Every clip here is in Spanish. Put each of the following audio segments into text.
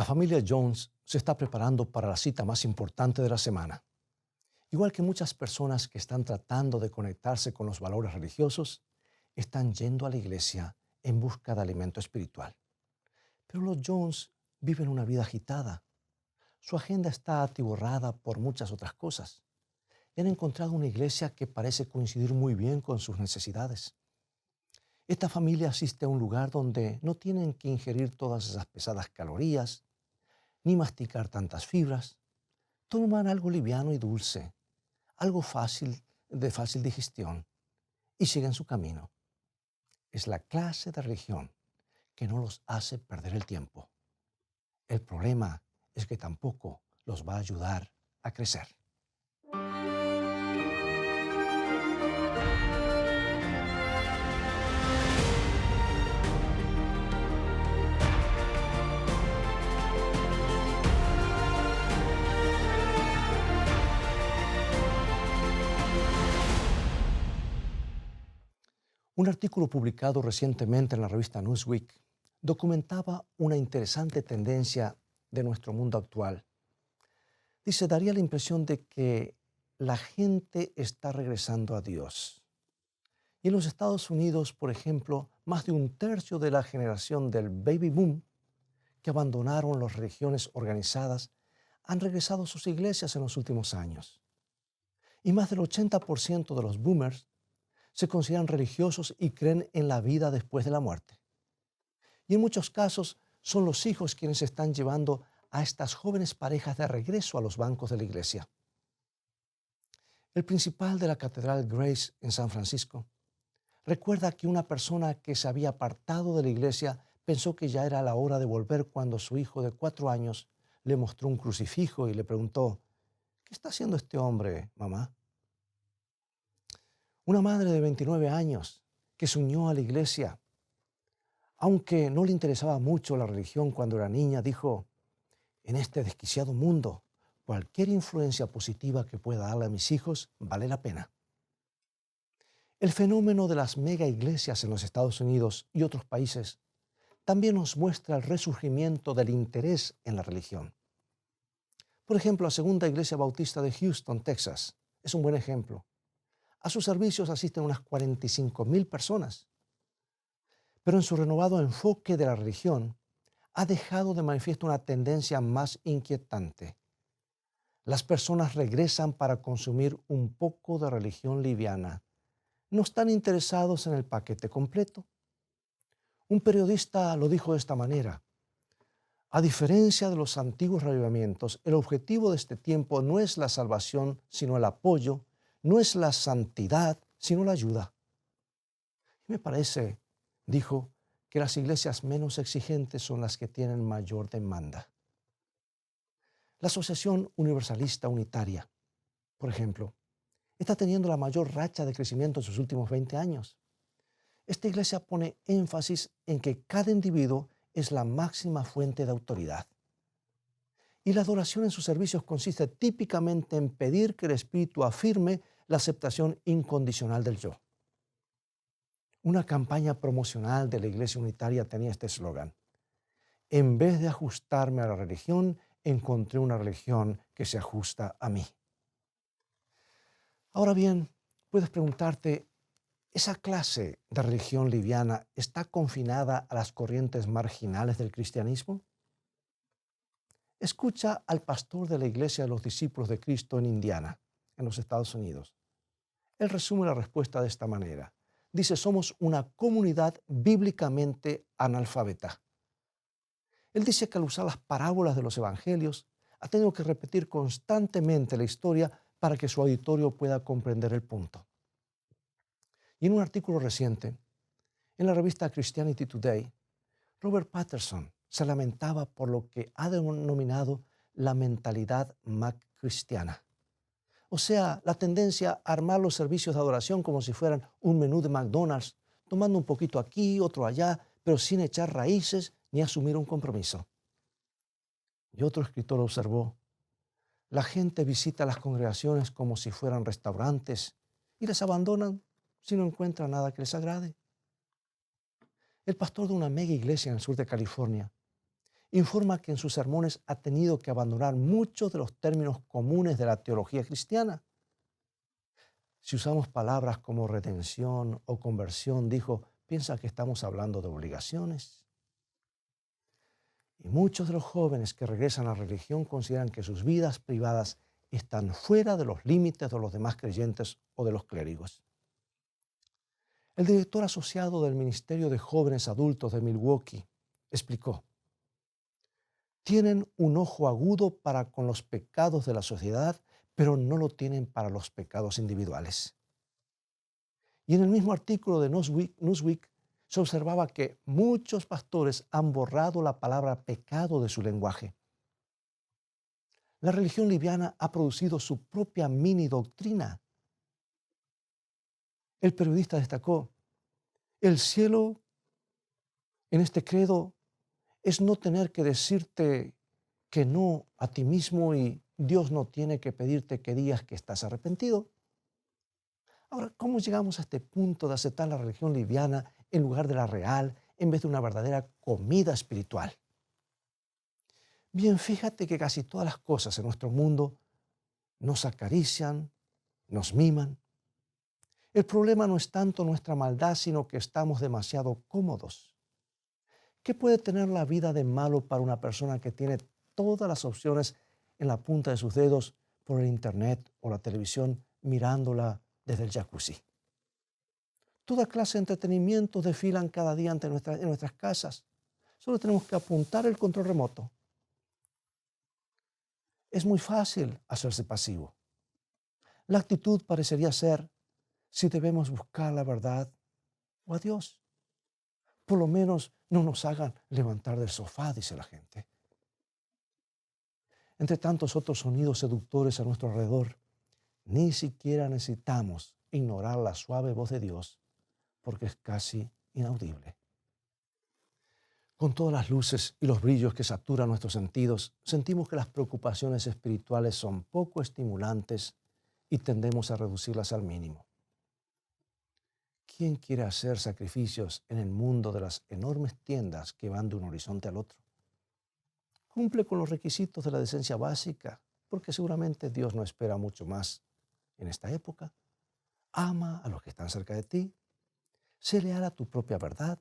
La familia Jones se está preparando para la cita más importante de la semana. Igual que muchas personas que están tratando de conectarse con los valores religiosos, están yendo a la iglesia en busca de alimento espiritual. Pero los Jones viven una vida agitada. Su agenda está atiborrada por muchas otras cosas. Y han encontrado una iglesia que parece coincidir muy bien con sus necesidades. Esta familia asiste a un lugar donde no tienen que ingerir todas esas pesadas calorías, ni masticar tantas fibras. Toman algo liviano y dulce, algo fácil, de fácil digestión, y siguen su camino. Es la clase de religión que no los hace perder el tiempo. El problema es que tampoco los va a ayudar a crecer. Un artículo publicado recientemente en la revista Newsweek documentaba una interesante tendencia de nuestro mundo actual. Dice, daría la impresión de que la gente está regresando a Dios. Y en los Estados Unidos, por ejemplo, más de un tercio de la generación del baby boom que abandonaron las religiones organizadas han regresado a sus iglesias en los últimos años. Y más del 80% de los boomers se consideran religiosos y creen en la vida después de la muerte. Y en muchos casos son los hijos quienes están llevando a estas jóvenes parejas de regreso a los bancos de la iglesia. El principal de la Catedral Grace en San Francisco recuerda que una persona que se había apartado de la iglesia pensó que ya era la hora de volver cuando su hijo de 4 años le mostró un crucifijo y le preguntó, ¿qué está haciendo este hombre, mamá? Una madre de 29 años que se unió a la iglesia, aunque no le interesaba mucho la religión cuando era niña, dijo, en este desquiciado mundo, cualquier influencia positiva que pueda darle a mis hijos vale la pena. El fenómeno de las mega iglesias en los Estados Unidos y otros países también nos muestra el resurgimiento del interés en la religión. Por ejemplo, la Segunda Iglesia Bautista de Houston, Texas, es un buen ejemplo. A sus servicios asisten unas 45,000 personas. Pero en su renovado enfoque de la religión, ha dejado de manifiesto una tendencia más inquietante. Las personas regresan para consumir un poco de religión liviana. No están interesados en el paquete completo. Un periodista lo dijo de esta manera. A diferencia de los antiguos avivamientos, el objetivo de este tiempo no es la salvación, sino el apoyo, no es la santidad, sino la ayuda. Y me parece, dijo, que las iglesias menos exigentes son las que tienen mayor demanda. La Asociación Universalista Unitaria, por ejemplo, está teniendo la mayor racha de crecimiento en sus últimos 20 años. Esta iglesia pone énfasis en que cada individuo es la máxima fuente de autoridad. Y la adoración en sus servicios consiste típicamente en pedir que el Espíritu afirme la aceptación incondicional del yo. Una campaña promocional de la Iglesia Unitaria tenía este eslogan. En vez de ajustarme a la religión, encontré una religión que se ajusta a mí. Ahora bien, puedes preguntarte, ¿esa clase de religión liviana está confinada a las corrientes marginales del cristianismo? Escucha al pastor de la Iglesia de los Discípulos de Cristo en Indiana, en los Estados Unidos. Él resume la respuesta de esta manera. Dice, somos una comunidad bíblicamente analfabeta. Él dice que al usar las parábolas de los evangelios, ha tenido que repetir constantemente la historia para que su auditorio pueda comprender el punto. Y en un artículo reciente, en la revista Christianity Today, Robert Patterson se lamentaba por lo que ha denominado la mentalidad McChristiana. O sea, la tendencia a armar los servicios de adoración como si fueran un menú de McDonald's, tomando un poquito aquí, otro allá, pero sin echar raíces ni asumir un compromiso. Y otro escritor observó, la gente visita las congregaciones como si fueran restaurantes y las abandonan si no encuentran nada que les agrade. El pastor de una mega iglesia en el sur de California informa que en sus sermones ha tenido que abandonar muchos de los términos comunes de la teología cristiana. Si usamos palabras como redención o conversión, dijo, piensa que estamos hablando de obligaciones. Y muchos de los jóvenes que regresan a la religión consideran que sus vidas privadas están fuera de los límites de los demás creyentes o de los clérigos. El director asociado del Ministerio de Jóvenes Adultos de Milwaukee explicó, tienen un ojo agudo para con los pecados de la sociedad, pero no lo tienen para los pecados individuales. Y en el mismo artículo de Newsweek se observaba que muchos pastores han borrado la palabra pecado de su lenguaje. La religión liviana ha producido su propia mini doctrina. El periodista destacó, el cielo en este credo es no tener que decirte que no a ti mismo y Dios no tiene que pedirte que digas que estás arrepentido. Ahora, ¿cómo llegamos a este punto de aceptar la religión liviana en lugar de la real, en vez de una verdadera comida espiritual? Bien, fíjate que casi todas las cosas en nuestro mundo nos acarician, nos miman. El problema no es tanto nuestra maldad, sino que estamos demasiado cómodos. ¿Qué puede tener la vida de malo para una persona que tiene todas las opciones en la punta de sus dedos por el internet o la televisión mirándola desde el jacuzzi? Toda clase de entretenimientos desfilan cada día en nuestras casas. Solo tenemos que apuntar el control remoto. Es muy fácil hacerse pasivo. La actitud parecería ser si debemos buscar la verdad o a Dios. Por lo menos no nos hagan levantar del sofá, dice la gente. Entre tantos otros sonidos seductores a nuestro alrededor, ni siquiera necesitamos ignorar la suave voz de Dios, porque es casi inaudible. Con todas las luces y los brillos que saturan nuestros sentidos, sentimos que las preocupaciones espirituales son poco estimulantes y tendemos a reducirlas al mínimo. ¿Quién quiere hacer sacrificios en el mundo de las enormes tiendas que van de un horizonte al otro? Cumple con los requisitos de la decencia básica, porque seguramente Dios no espera mucho más en esta época. Ama a los que están cerca de ti. Sé leal a tu propia verdad.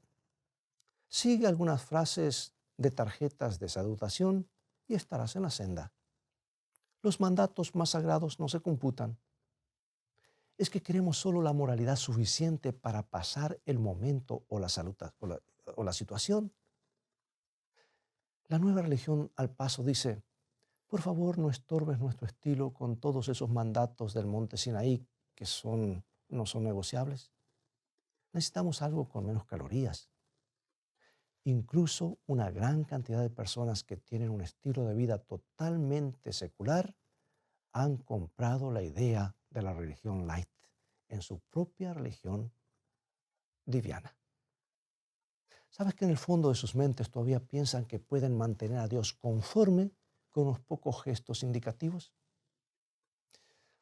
Sigue algunas frases de tarjetas de salutación y estarás en la senda. Los mandatos más sagrados no se computan. Es que queremos solo la moralidad suficiente para pasar el momento o la situación. La nueva religión al paso dice, por favor no estorbes nuestro estilo con todos esos mandatos del monte Sinaí que no son negociables. Necesitamos algo con menos calorías. Incluso una gran cantidad de personas que tienen un estilo de vida totalmente secular han comprado la idea de la religión light en su propia religión liviana. ¿Sabes que en el fondo de sus mentes todavía piensan que pueden mantener a Dios conforme con unos pocos gestos indicativos?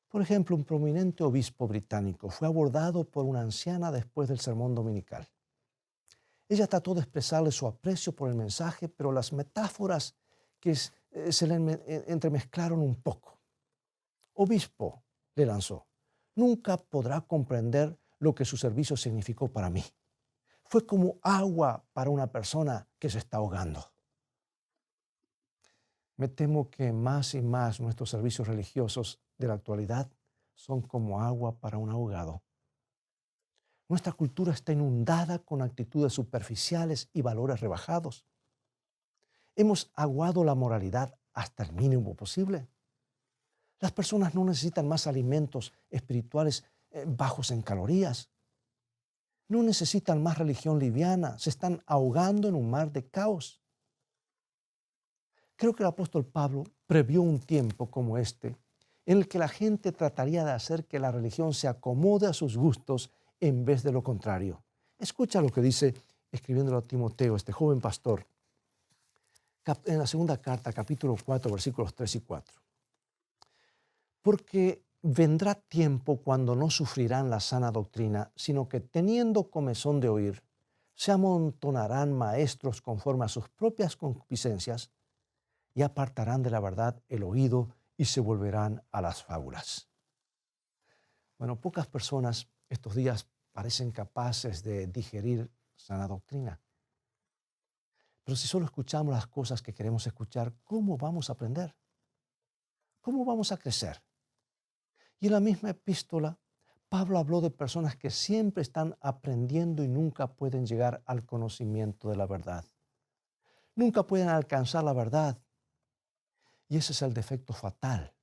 Por ejemplo, un prominente obispo británico fue abordado por una anciana después del sermón dominical. Ella trató de expresarle su aprecio por el mensaje, pero las metáforas se le entremezclaron un poco. Obispo, le lanzó, nunca podrá comprender lo que su servicio significó para mí. Fue como agua para una persona que se está ahogando. Me temo que más y más nuestros servicios religiosos de la actualidad son como agua para un ahogado. Nuestra cultura está inundada con actitudes superficiales y valores rebajados. Hemos aguado la moralidad hasta el mínimo posible. Las personas no necesitan más alimentos espirituales bajos en calorías. No necesitan más religión liviana. Se están ahogando en un mar de caos. Creo que el apóstol Pablo previó un tiempo como este, en el que la gente trataría de hacer que la religión se acomode a sus gustos en vez de lo contrario. Escucha lo que dice, escribiéndolo a Timoteo, este joven pastor, en la segunda carta, capítulo 4, versículos 3 y 4. Porque vendrá tiempo cuando no sufrirán la sana doctrina, sino que teniendo comezón de oír, Se amontonarán maestros conforme a sus propias concupiscencias y apartarán de la verdad el oído y se volverán a las fábulas. Bueno, pocas personas estos días parecen capaces de digerir sana doctrina. Pero si solo escuchamos las cosas que queremos escuchar, ¿cómo vamos a aprender? ¿Cómo vamos a crecer? Y en la misma epístola, Pablo habló de personas que siempre están aprendiendo y nunca pueden llegar al conocimiento de la verdad. Nunca pueden alcanzar la verdad. Y ese es el defecto fatal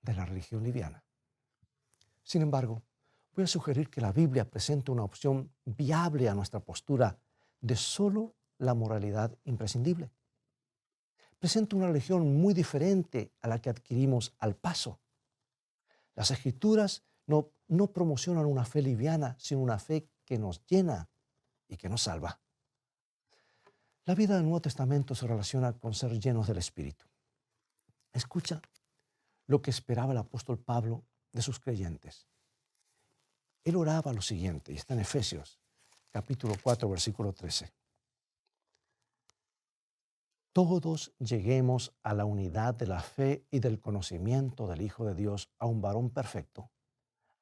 de la religión liviana. Sin embargo, voy a sugerir que la Biblia presenta una opción viable a nuestra postura de solo la moralidad imprescindible. Presenta una religión muy diferente a la que adquirimos al paso. Las Escrituras no promocionan una fe liviana, sino una fe que nos llena y que nos salva. La vida del Nuevo Testamento se relaciona con ser llenos del Espíritu. Escucha lo que esperaba el apóstol Pablo de sus creyentes. Él oraba lo siguiente, y está en Efesios, capítulo 4, versículo 13. Todos lleguemos a la unidad de la fe y del conocimiento del Hijo de Dios, a un varón perfecto,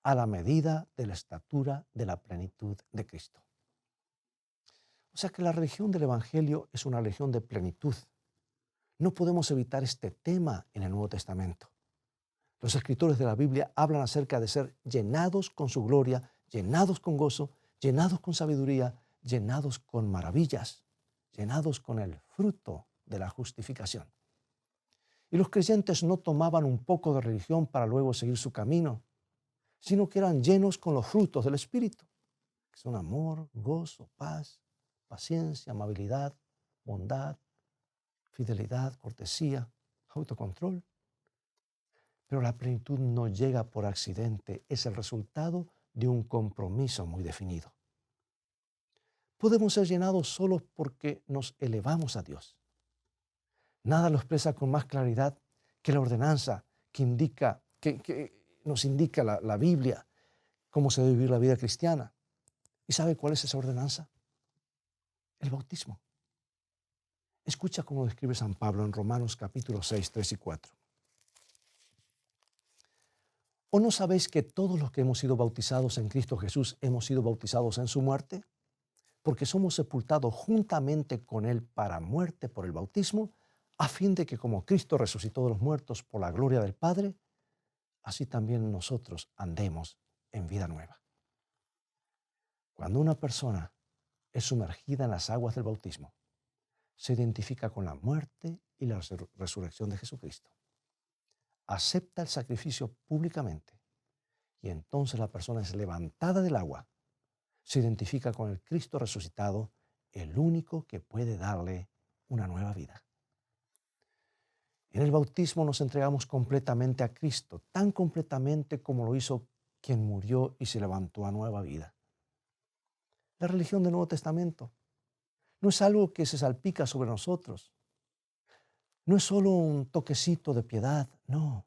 a la medida de la estatura de la plenitud de Cristo. O sea que la religión del Evangelio es una religión de plenitud. No podemos evitar este tema en el Nuevo Testamento. Los escritores de la Biblia hablan acerca de ser llenados con su gloria, llenados con gozo, llenados con sabiduría, llenados con maravillas, llenados con el fruto de la justificación. Y los creyentes no tomaban un poco de religión para luego seguir su camino, sino que eran llenos con los frutos del Espíritu, que son amor, gozo, paz, paciencia, amabilidad, bondad, fidelidad, cortesía, autocontrol. Pero la plenitud no llega por accidente, es el resultado de un compromiso muy definido. Podemos ser llenados solo porque nos elevamos a Dios. Nada lo expresa con más claridad que la ordenanza que nos indica la Biblia cómo se debe vivir la vida cristiana. ¿Y sabe cuál es esa ordenanza? El bautismo. Escucha cómo describe San Pablo en Romanos capítulo 6, 3 y 4. ¿O no sabéis que todos los que hemos sido bautizados en Cristo Jesús hemos sido bautizados en su muerte? Porque somos sepultados juntamente con Él para muerte por el bautismo, a fin de que como Cristo resucitó de los muertos por la gloria del Padre, así también nosotros andemos en vida nueva. Cuando una persona es sumergida en las aguas del bautismo, se identifica con la muerte y la resurrección de Jesucristo. Acepta el sacrificio públicamente y entonces la persona es levantada del agua. Se identifica con el Cristo resucitado, el único que puede darle una nueva vida. En el bautismo nos entregamos completamente a Cristo, tan completamente como lo hizo quien murió y se levantó a nueva vida. La religión del Nuevo Testamento no es algo que se salpica sobre nosotros. No es solo un toquecito de piedad, no.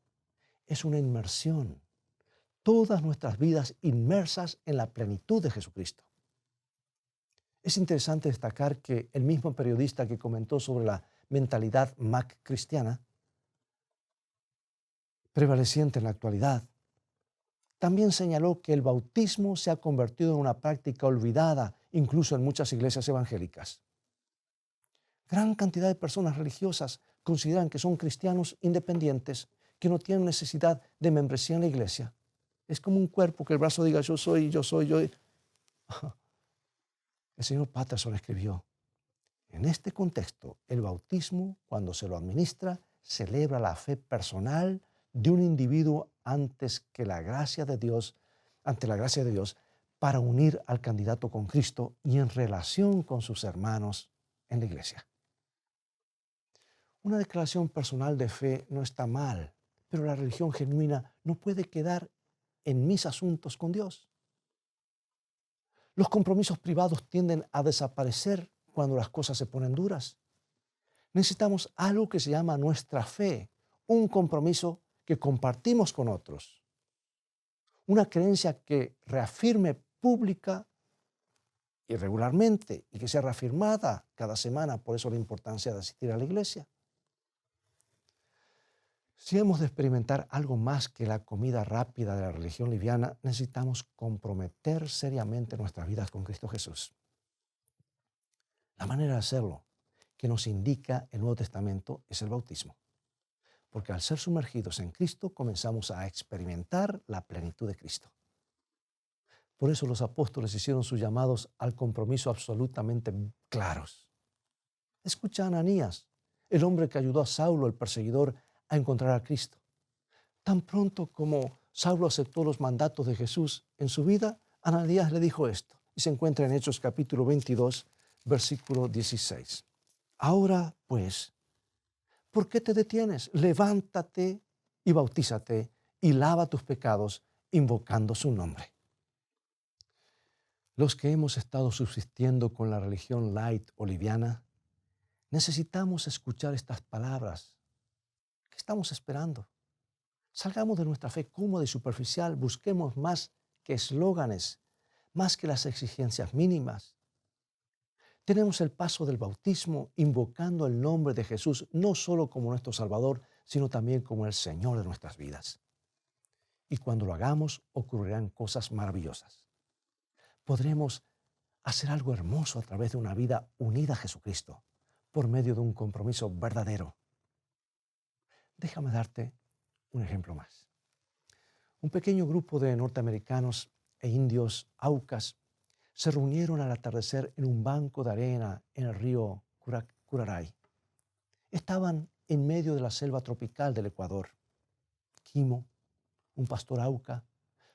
Es una inmersión. Todas nuestras vidas inmersas en la plenitud de Jesucristo. Es interesante destacar que el mismo periodista que comentó sobre la mentalidad cristiana, prevaleciente en la actualidad, también señaló que el bautismo se ha convertido en una práctica olvidada, incluso en muchas iglesias evangélicas. Gran cantidad de personas religiosas consideran que son cristianos independientes, que no tienen necesidad de membresía en la iglesia. Es como un cuerpo que el brazo diga yo soy, yo soy, yo. El señor Patterson escribió, en este contexto, el bautismo, cuando se lo administra, celebra la fe personal de un individuo ante la gracia de Dios, para unir al candidato con Cristo y en relación con sus hermanos en la iglesia. Una declaración personal de fe no está mal, pero la religión genuina no puede quedar en mis asuntos con Dios. Los compromisos privados tienden a desaparecer cuando las cosas se ponen duras. Necesitamos algo que se llama nuestra fe, un compromiso que compartimos con otros, una creencia que reafirme pública y regularmente y que sea reafirmada cada semana. Por eso la importancia de asistir a la iglesia. Si hemos de experimentar algo más que la comida rápida de la religión liviana, necesitamos comprometer seriamente nuestras vidas con Cristo Jesús. La manera de hacerlo que nos indica el Nuevo Testamento es el bautismo, porque al ser sumergidos en Cristo comenzamos a experimentar la plenitud de Cristo. Por eso los apóstoles hicieron sus llamados al compromiso absolutamente claros. Escucha a Ananías, el hombre que ayudó a Saulo, el perseguidor, a encontrar a Cristo. Tan pronto como Saulo aceptó los mandatos de Jesús en su vida, Ananías le dijo esto, y se encuentra en Hechos capítulo 22, versículo 16. Ahora, pues, ¿por qué te detienes? Levántate y bautízate y lava tus pecados invocando su nombre. Los que hemos estado subsistiendo con la religión light o liviana, necesitamos escuchar estas palabras. ¿Qué estamos esperando? Salgamos de nuestra fe cómoda y superficial, busquemos más que eslóganes, más que las exigencias mínimas. Tenemos el paso del bautismo invocando el nombre de Jesús, no solo como nuestro Salvador, sino también como el Señor de nuestras vidas. Y cuando lo hagamos, ocurrirán cosas maravillosas. Podremos hacer algo hermoso a través de una vida unida a Jesucristo, por medio de un compromiso verdadero. Déjame darte un ejemplo más. Un pequeño grupo de norteamericanos e indios aucas se reunieron al atardecer en un banco de arena en el río Curaray. Estaban en medio de la selva tropical del Ecuador. Quimo, un pastor auca,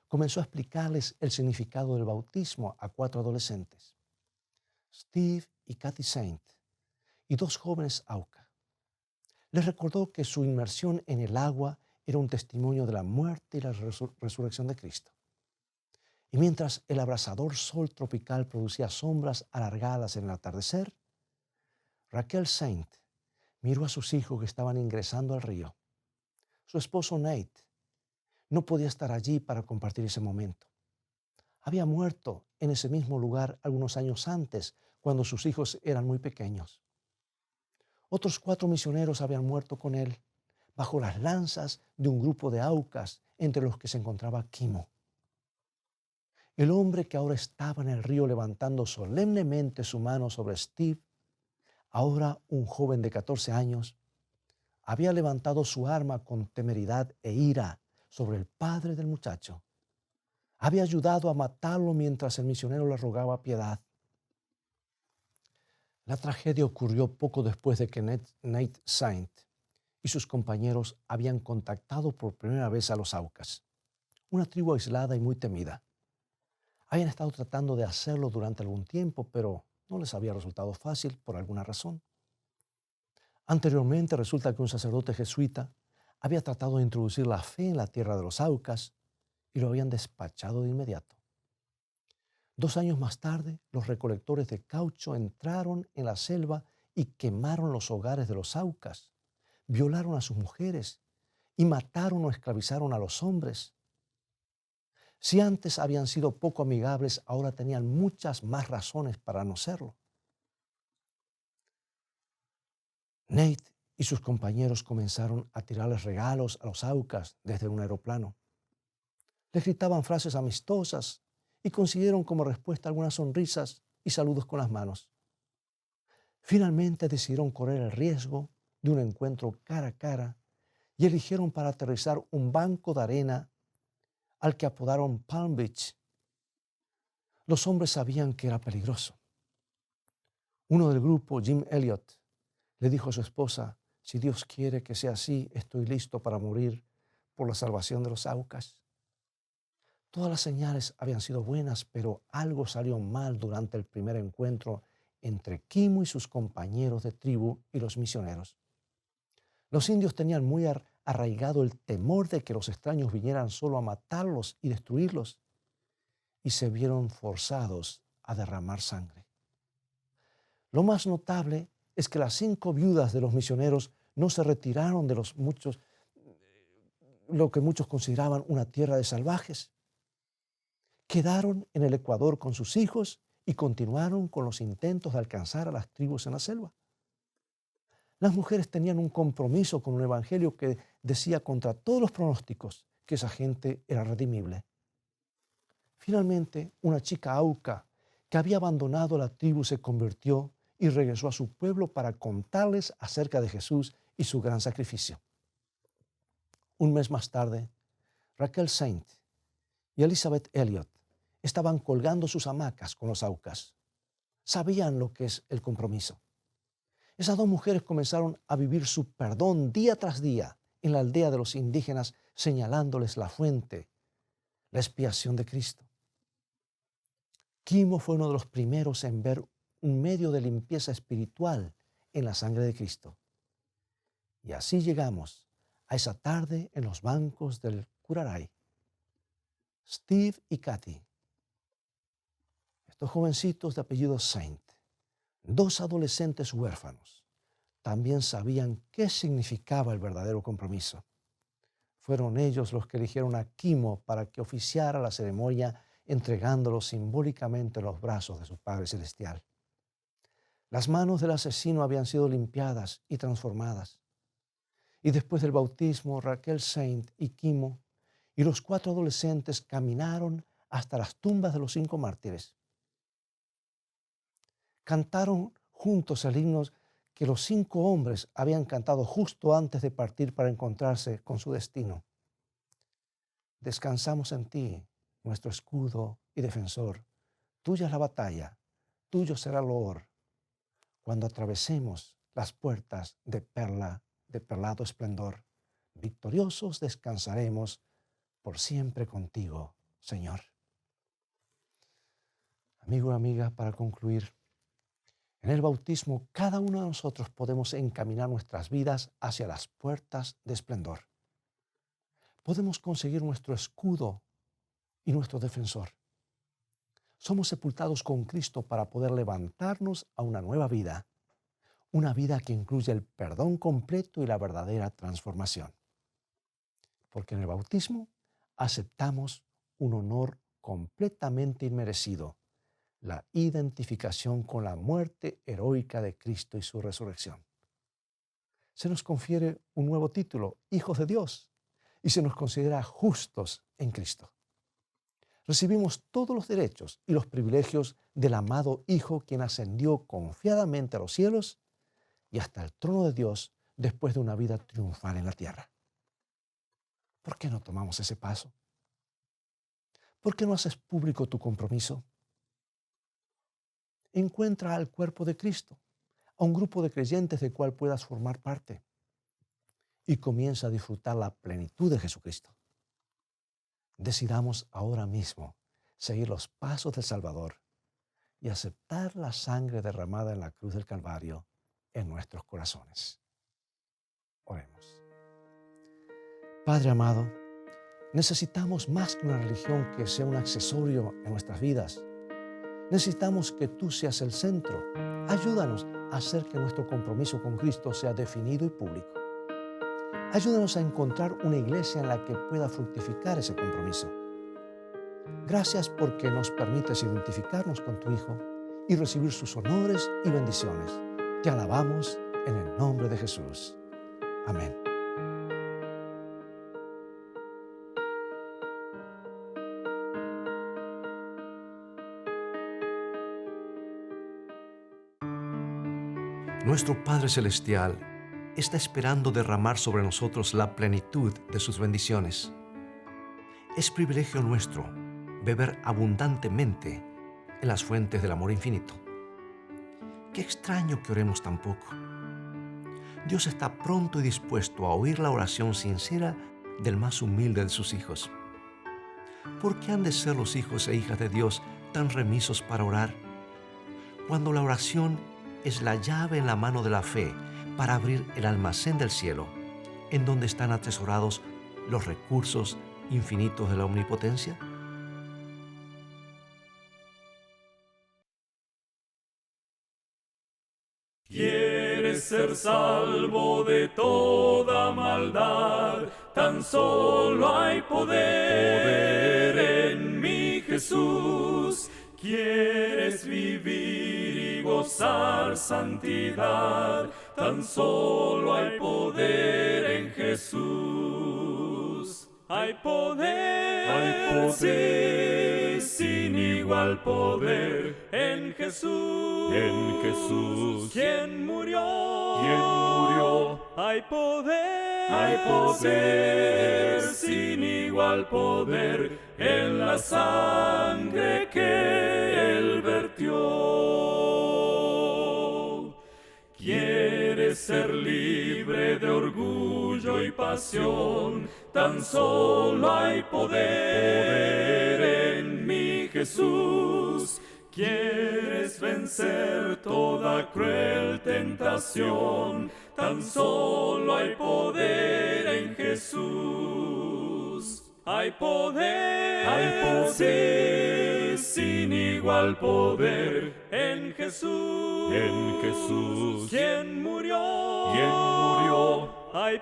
comenzó a explicarles el significado del bautismo a 4 adolescentes, Steve y Kathy Saint, y 2 jóvenes auca. Les recordó que su inmersión en el agua era un testimonio de la muerte y la resurrección de Cristo. Y mientras el abrasador sol tropical producía sombras alargadas en el atardecer, Raquel Saint miró a sus hijos que estaban ingresando al río. Su esposo Nate no podía estar allí para compartir ese momento. Había muerto en ese mismo lugar algunos años antes, cuando sus hijos eran muy pequeños. Otros 4 misioneros habían muerto con él, bajo las lanzas de un grupo de aucas, entre los que se encontraba Quimo. El hombre que ahora estaba en el río levantando solemnemente su mano sobre Steve, ahora un joven de 14 años, había levantado su arma con temeridad e ira sobre el padre del muchacho. Había ayudado a matarlo mientras el misionero le rogaba piedad. La tragedia ocurrió poco después de que Nate Saint y sus compañeros habían contactado por primera vez a los aucas, una tribu aislada y muy temida. Habían estado tratando de hacerlo durante algún tiempo, pero no les había resultado fácil por alguna razón. Anteriormente resulta que un sacerdote jesuita había tratado de introducir la fe en la tierra de los aucas y lo habían despachado de inmediato. 2 años más tarde, los recolectores de caucho entraron en la selva y quemaron los hogares de los aucas, violaron a sus mujeres y mataron o esclavizaron a los hombres. Si antes habían sido poco amigables, ahora tenían muchas más razones para no serlo. Nate y sus compañeros comenzaron a tirarles regalos a los aucas desde un aeroplano. Les gritaban frases amistosas y consiguieron como respuesta algunas sonrisas y saludos con las manos. Finalmente decidieron correr el riesgo de un encuentro cara a cara y eligieron para aterrizar un banco de arena al que apodaron Palm Beach. Los hombres sabían que era peligroso. Uno del grupo, Jim Elliot, le dijo a su esposa: si Dios quiere que sea así, estoy listo para morir por la salvación de los aucas. Todas las señales habían sido buenas, pero algo salió mal durante el primer encuentro entre Quimo y sus compañeros de tribu y los misioneros. Los indios tenían muy arraigado el temor de que los extraños vinieran solo a matarlos y destruirlos, y se vieron forzados a derramar sangre. Lo más notable es que las 5 viudas de los misioneros no se retiraron de lo que muchos consideraban una tierra de salvajes. Quedaron en el Ecuador con sus hijos y continuaron con los intentos de alcanzar a las tribus en la selva. Las mujeres tenían un compromiso con un evangelio que decía contra todos los pronósticos que esa gente era redimible. Finalmente, una chica auca que había abandonado la tribu se convirtió y regresó a su pueblo para contarles acerca de Jesús y su gran sacrificio. Un mes más tarde, Raquel Saint y Elizabeth Elliot estaban colgando sus hamacas con los aucas. Sabían lo que es el compromiso. Esas dos mujeres comenzaron a vivir su perdón día tras día en la aldea de los indígenas, señalándoles la fuente, la expiación de Cristo. Quimo fue uno de los primeros en ver un medio de limpieza espiritual en la sangre de Cristo. Y así llegamos a esa tarde en los bancos del Curaray. Steve y Kathy, estos jovencitos de apellido Saint, dos adolescentes huérfanos, también sabían qué significaba el verdadero compromiso. Fueron ellos los que eligieron a Quimo para que oficiara la ceremonia, entregándolo simbólicamente en los brazos de su Padre Celestial. Las manos del asesino habían sido limpiadas y transformadas. Y después del bautismo, Raquel Saint y Quimo y los 4 adolescentes caminaron hasta las tumbas de los 5 mártires. Cantaron juntos el himno que los 5 hombres habían cantado justo antes de partir para encontrarse con su destino. Descansamos en ti, nuestro escudo y defensor. Tuya es la batalla, tuyo será el loor. Cuando atravesemos las puertas de perlado esplendor, victoriosos descansaremos por siempre contigo, Señor. Amigo y amiga, para concluir, en el bautismo cada uno de nosotros podemos encaminar nuestras vidas hacia las puertas de esplendor. Podemos conseguir nuestro escudo y nuestro defensor. Somos sepultados con Cristo para poder levantarnos a una nueva vida, una vida que incluye el perdón completo y la verdadera transformación. Porque en el bautismo aceptamos un honor completamente inmerecido, la identificación con la muerte heroica de Cristo y su resurrección. Se nos confiere un nuevo título, hijos de Dios, y se nos considera justos en Cristo. Recibimos todos los derechos y los privilegios del amado Hijo, quien ascendió confiadamente a los cielos y hasta el trono de Dios después de una vida triunfal en la tierra. ¿Por qué no tomamos ese paso? ¿Por qué no haces público tu compromiso? Encuentra al cuerpo de Cristo, a un grupo de creyentes del cual puedas formar parte y comienza a disfrutar la plenitud de Jesucristo. Decidamos ahora mismo seguir los pasos del Salvador y aceptar la sangre derramada en la cruz del Calvario en nuestros corazones. Oremos. Padre amado, necesitamos más que una religión que sea un accesorio en nuestras vidas. Necesitamos que tú seas el centro. Ayúdanos a hacer que nuestro compromiso con Cristo sea definido y público. Ayúdanos a encontrar una iglesia en la que pueda fructificar ese compromiso. Gracias porque nos permites identificarnos con tu Hijo y recibir sus honores y bendiciones. Te alabamos en el nombre de Jesús. Amén. Nuestro Padre Celestial está esperando derramar sobre nosotros la plenitud de sus bendiciones. Es privilegio nuestro beber abundantemente en las fuentes del amor infinito. Qué extraño que oremos tan poco. Dios está pronto y dispuesto a oír la oración sincera del más humilde de sus hijos. ¿Por qué han de ser los hijos e hijas de Dios tan remisos para orar? Cuando la oración es la llave en la mano de la fe para abrir el almacén del cielo, en donde están atesorados los recursos infinitos de la omnipotencia. ¿Quieres ser salvo de toda maldad? Tan solo hay poder en mi Jesús. ¿Quieres vivir y gozar santidad? Tan solo hay poder en Jesús. Hay poder, sí, sin igual poder en Jesús. En Jesús. ¿Quién murió? ¿Quién murió? Hay poder, sin igual poder en la sangre que Él vertió. ¿Quieres ser libre de orgullo y pasión? Tan solo hay poder en mi Jesús. ¿Quieres vencer toda cruel tentación? Tan solo hay poder en Jesús. Hay poder, sí, sin igual poder en Jesús. En Jesús. ¿Quién murió? ¿Quién murió? Hay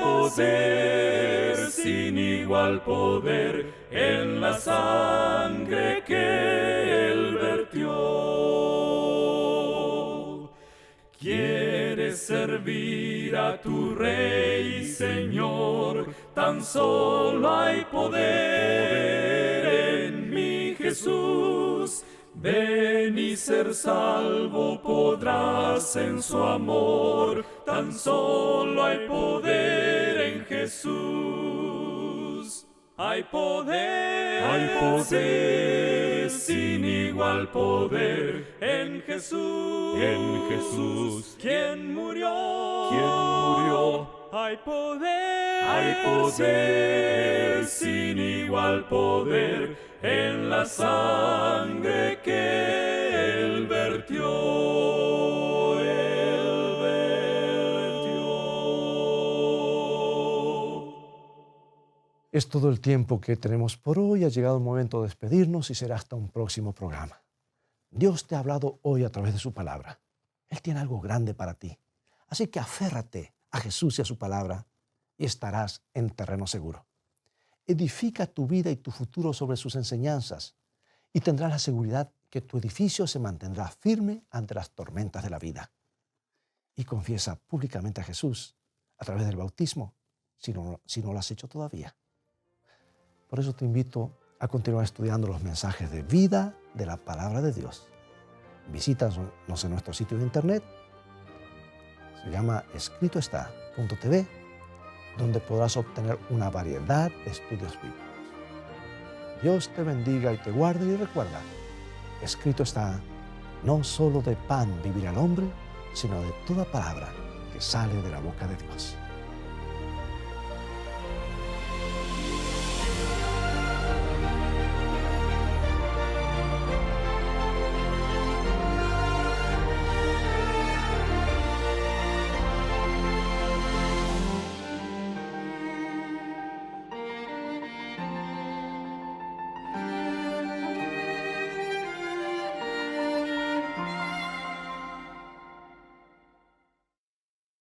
poder, sin igual poder en la sangre que Él vertió. ¿Quieres servir a tu Rey y Señor? Tan solo hay poder en mi Jesús. Ven y ser salvo podrás en su amor. Tan solo hay poder en Jesús. Hay poder, sí, sin igual poder en Jesús. En Jesús. ¿Quién murió? ¿Quién murió? Hay poder, sin igual poder en la sangre que Él vertió. Él vertió. Es todo el tiempo que tenemos por hoy. Ha llegado el momento de despedirnos y será hasta un próximo programa. Dios te ha hablado hoy a través de su palabra. Él tiene algo grande para ti. Así que aférrate a Jesús y a su palabra y estarás en terreno seguro. Edifica tu vida y tu futuro sobre sus enseñanzas y tendrás la seguridad que tu edificio se mantendrá firme ante las tormentas de la vida. Y confiesa públicamente a Jesús a través del bautismo, si no lo has hecho todavía. Por eso te invito a continuar estudiando los mensajes de vida de la palabra de Dios. Visítanos en nuestro sitio de internet. Se llama escritoestá.tv, donde podrás obtener una variedad de estudios bíblicos. Dios te bendiga y te guarde, y recuerda, escrito está, no solo de pan vivirá el hombre, sino de toda palabra que sale de la boca de Dios.